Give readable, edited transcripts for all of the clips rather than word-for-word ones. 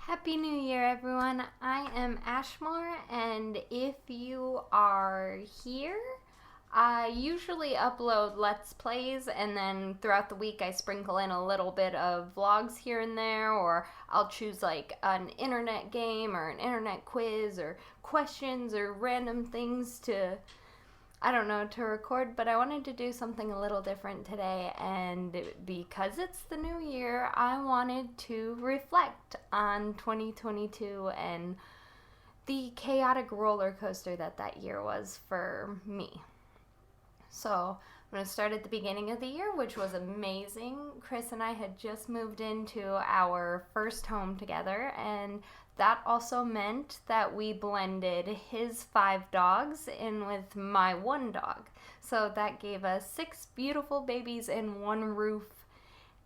Happy New Year, everyone. I am Ashmore, and if you are here, I usually upload Let's Plays, and then throughout the week I sprinkle in a little bit of vlogs here and there, or I'll choose like an internet game or an internet quiz or questions or random things to record, but I wanted to do something a little different today, and because it's the new year, I wanted to reflect on 2022 and the chaotic roller coaster that year was for me. So, I'm going to start at the beginning of the year, which was amazing. Chris and I had just moved into our first home together, and that also meant that we blended his 5 dogs in with my 1 dog. So that gave us 6 beautiful babies in one roof,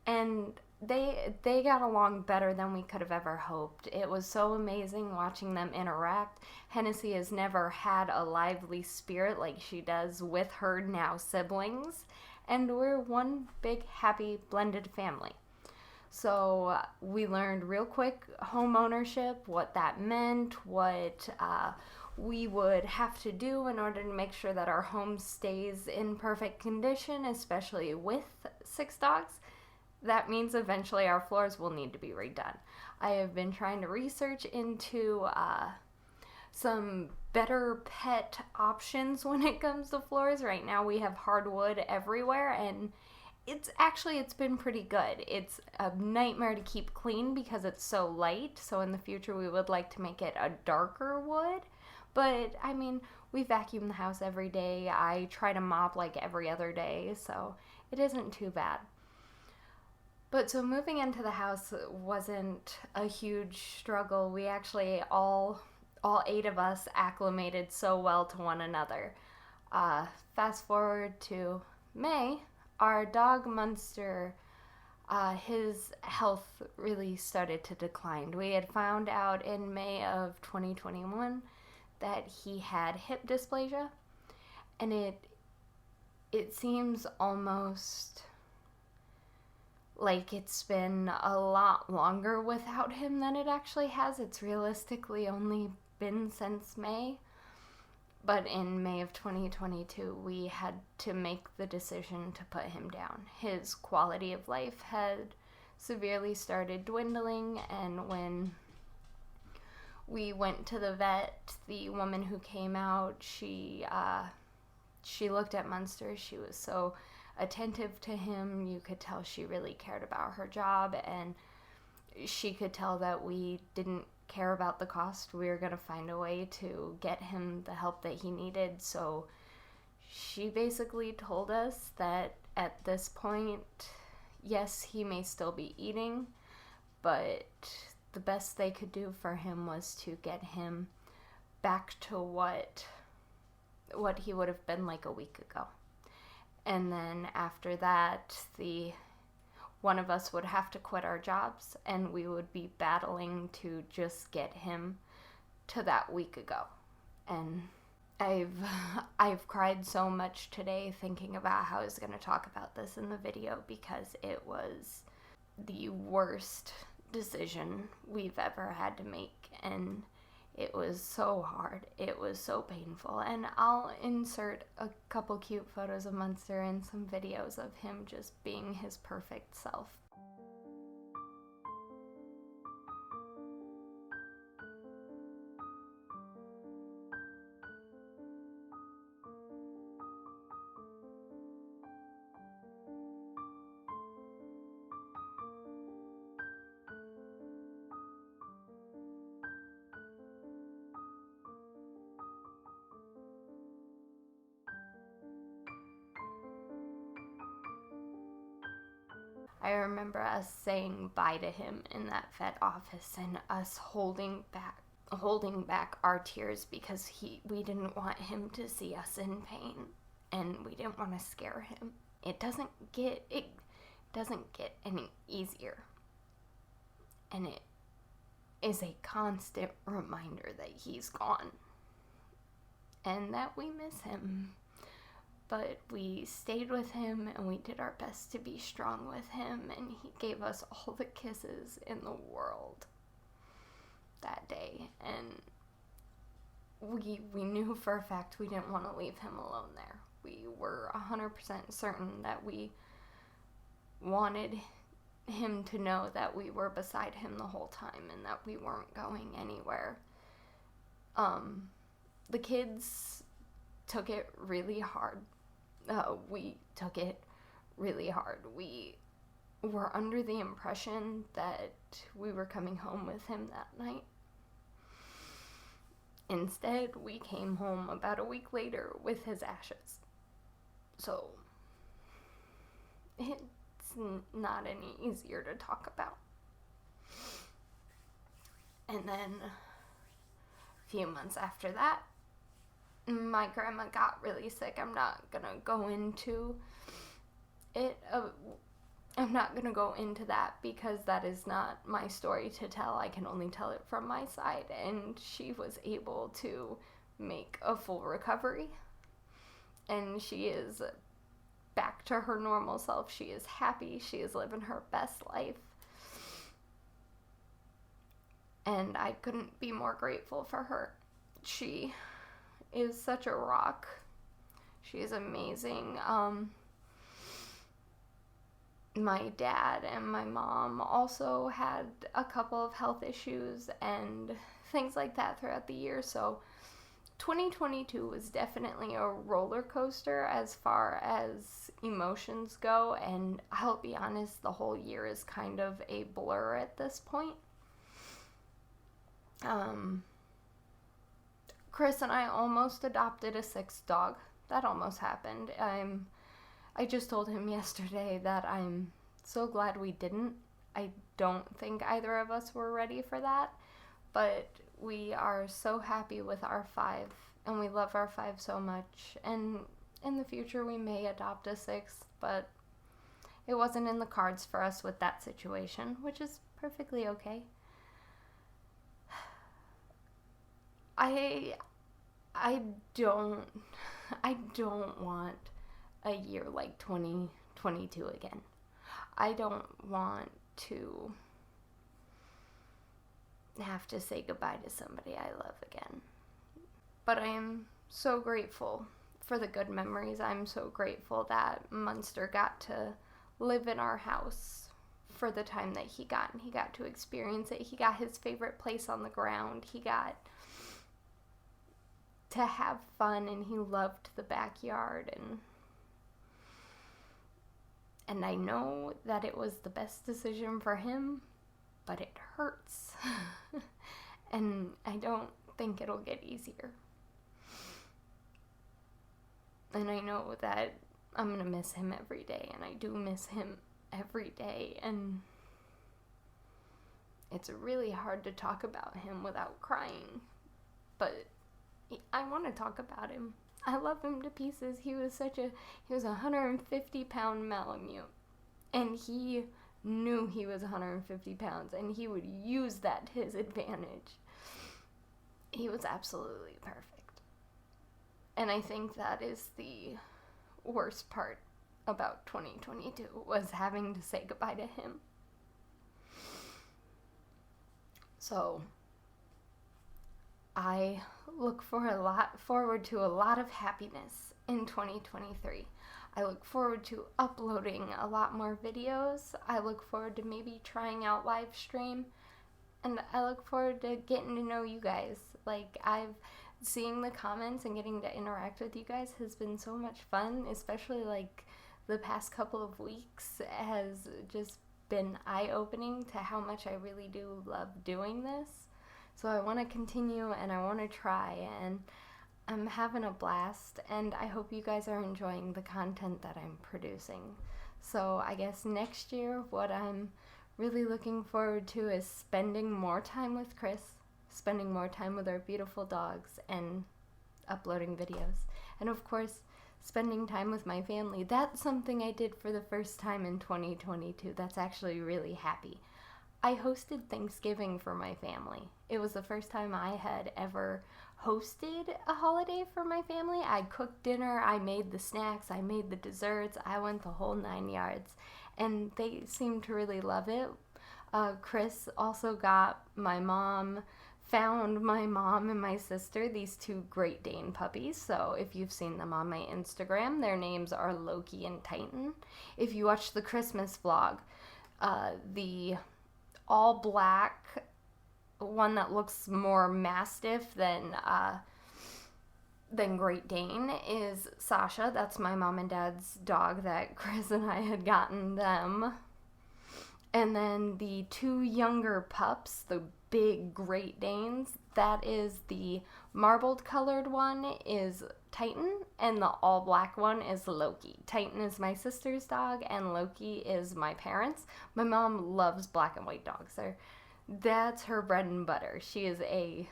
and they got along better than we could have ever hoped. It was so amazing watching them interact. Hennessy has never had a lively spirit like she does with her now siblings, and we're one big happy blended family. So we learned real quick home ownership, what that meant, what we would have to do in order to make sure that our home stays in perfect condition, especially with 6 dogs. That means eventually our floors will need to be redone. I have been trying to research into some better pet options when it comes to floors. Right now we have hardwood everywhere, and it's been pretty good. It's a nightmare to keep clean because it's so light, so in the future we would like to make it a darker wood. But I mean, we vacuum the house every day. I try to mop like every other day, so it isn't too bad. But so moving into the house wasn't a huge struggle. We actually all 8 of us acclimated so well to one another. Fast forward to May, our dog Munster, his health really started to decline. We had found out in May of 2021 that he had hip dysplasia, and it seems almost like it's been a lot longer without him than it actually has. It's realistically only been since May. But in May of 2022, we had to make the decision to put him down. His quality of life had severely started dwindling, and when we went to the vet, the woman who came out, she looked at Munster. She was so attentive to him. You could tell she really cared about her job, and she could tell that we didn't care about the cost. We were going to find a way to get him the help that he needed. So she basically told us that at this point, yes, he may still be eating, but the best they could do for him was to get him back to what he would have been like a week ago. And then after that, one of us would have to quit our jobs, and we would be battling to just get him to that week ago. And I've cried so much today thinking about how I was going to talk about this in the video, because it was the worst decision we've ever had to make, and it was so hard. It was so painful. And I'll insert a couple cute photos of Munster and some videos of him just being his perfect self. I remember us saying bye to him in that vet office, and us holding back our tears because we didn't want him to see us in pain, and we didn't want to scare him. It doesn't get any easier, and it is a constant reminder that he's gone and that we miss him. But we stayed with him, and we did our best to be strong with him, and he gave us all the kisses in the world. that day, and we knew for a fact we didn't want to leave him alone there. We were 100% certain that we wanted him to know that we were beside him the whole time and that we weren't going anywhere. The kids took it really hard. We took it really hard. We were under the impression that we were coming home with him that night. Instead, we came home about a week later with his ashes. So, it's not any easier to talk about. And then, a few months after that, my grandma got really sick. I'm not gonna go into it. I'm not gonna go into that because that is not my story to tell. I can only tell it from my side. And she was able to make a full recovery. And she is back to her normal self. She is happy. She is living her best life. And I couldn't be more grateful for her. She is such a rock. She is amazing. My dad and my mom also had a couple of health issues and things like that throughout the year. So 2022 was definitely a roller coaster as far as emotions go. And I'll be honest, the whole year is kind of a blur at this point. Chris and I almost adopted a sixth dog. That almost happened. I just told him yesterday that I'm so glad we didn't. I don't think either of us were ready for that, but we are so happy with our 5, and we love our 5 so much. And in the future, we may adopt a 6th, but it wasn't in the cards for us with that situation, which is perfectly okay. I don't want a year like 2022 again. I don't want to have to say goodbye to somebody I love again. But I am so grateful for the good memories. I'm so grateful that Munster got to live in our house for the time that he got, and he got to experience it. He got his favorite place on the ground. He got to have fun, and he loved the backyard, and I know that it was the best decision for him, but it hurts. And I don't think it'll get easier. And I know that I'm gonna miss him every day, and I do miss him every day, and it's really hard to talk about him without crying, but I want to talk about him. I love him to pieces. He was a 150-pound Malamute, and he knew he was 150 pounds, and he would use that to his advantage. He was absolutely perfect. And I think that is the worst part about 2022, was having to say goodbye to him. So I look forward to a lot of happiness in 2023. I look forward to uploading a lot more videos. I look forward to maybe trying out live stream. And I look forward to getting to know you guys. Seeing the comments and getting to interact with you guys has been so much fun, especially the past couple of weeks has just been eye-opening to how much I really do love doing this. So I want to continue, and I want to try, and I'm having a blast, and I hope you guys are enjoying the content that I'm producing. So I guess next year, what I'm really looking forward to is spending more time with Chris, spending more time with our beautiful dogs, and uploading videos. And of course, spending time with my family. That's something I did for the first time in 2022. That's actually really happy. I hosted Thanksgiving for my family. It was the first time I had ever hosted a holiday for my family. I cooked dinner, I made the snacks, I made the desserts, I went the whole 9 yards, and they seemed to really love it. Chris also got my mom found my mom and my sister these two Great Dane puppies. So if you've seen them on my Instagram, their names are Loki and Titan. If you watch the Christmas vlog, the all black one that looks more Mastiff than Great Dane is Sasha. That's my mom and dad's dog that Chris and I had gotten them. And then the two younger pups, the big Great Danes, that is the marbled colored one is Titan, and the all black one is Loki. Titan is my sister's dog, and Loki is my parents'. My mom loves black and white dogs. That's her bread and butter. She is a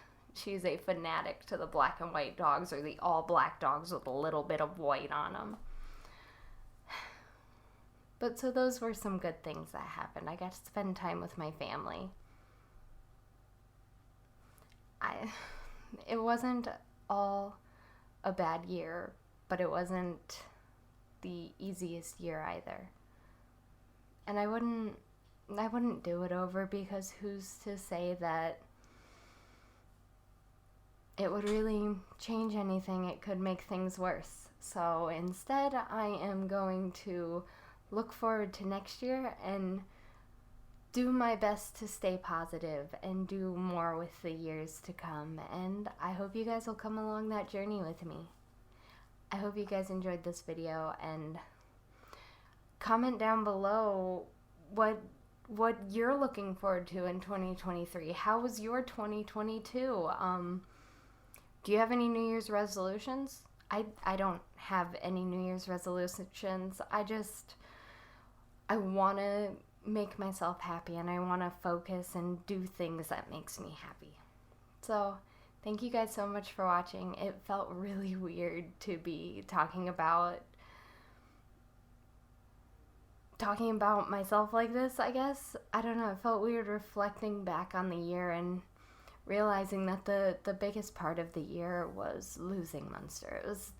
fanatic to the black and white dogs, or the all black dogs with a little bit of white on them. But so those were some good things that happened. I got to spend time with my family. It wasn't all a bad year, but it wasn't the easiest year either. And I wouldn't do it over, because who's to say that it would really change anything? It could make things worse. So instead, I am going to look forward to next year and do my best to stay positive and do more with the years to come. And I hope you guys will come along that journey with me. I hope you guys enjoyed this video, and comment down below what you're looking forward to in 2023. How was your 2022? Do you have any New Year's resolutions? I don't have any New Year's resolutions. I want to make myself happy, and I want to focus and do things that makes me happy. So thank you guys so much for watching. It felt really weird to be talking about myself like this, I guess. I don't know, it felt weird reflecting back on the year and realizing that the biggest part of the year was losing Munster. It was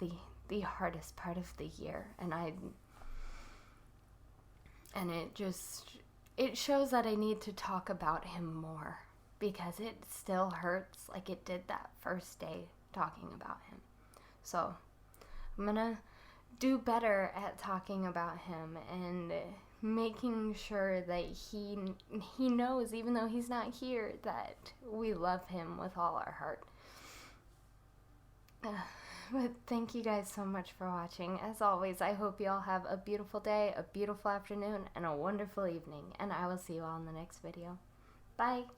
the hardest part of the year, and it shows that I need to talk about him more, because it still hurts like it did that first day talking about him. So I'm gonna do better at talking about him and making sure that he knows, even though he's not here, that we love him with all our heart. But thank you guys so much for watching. As always, I hope you all have a beautiful day, a beautiful afternoon, and a wonderful evening. And I will see you all in the next video. Bye!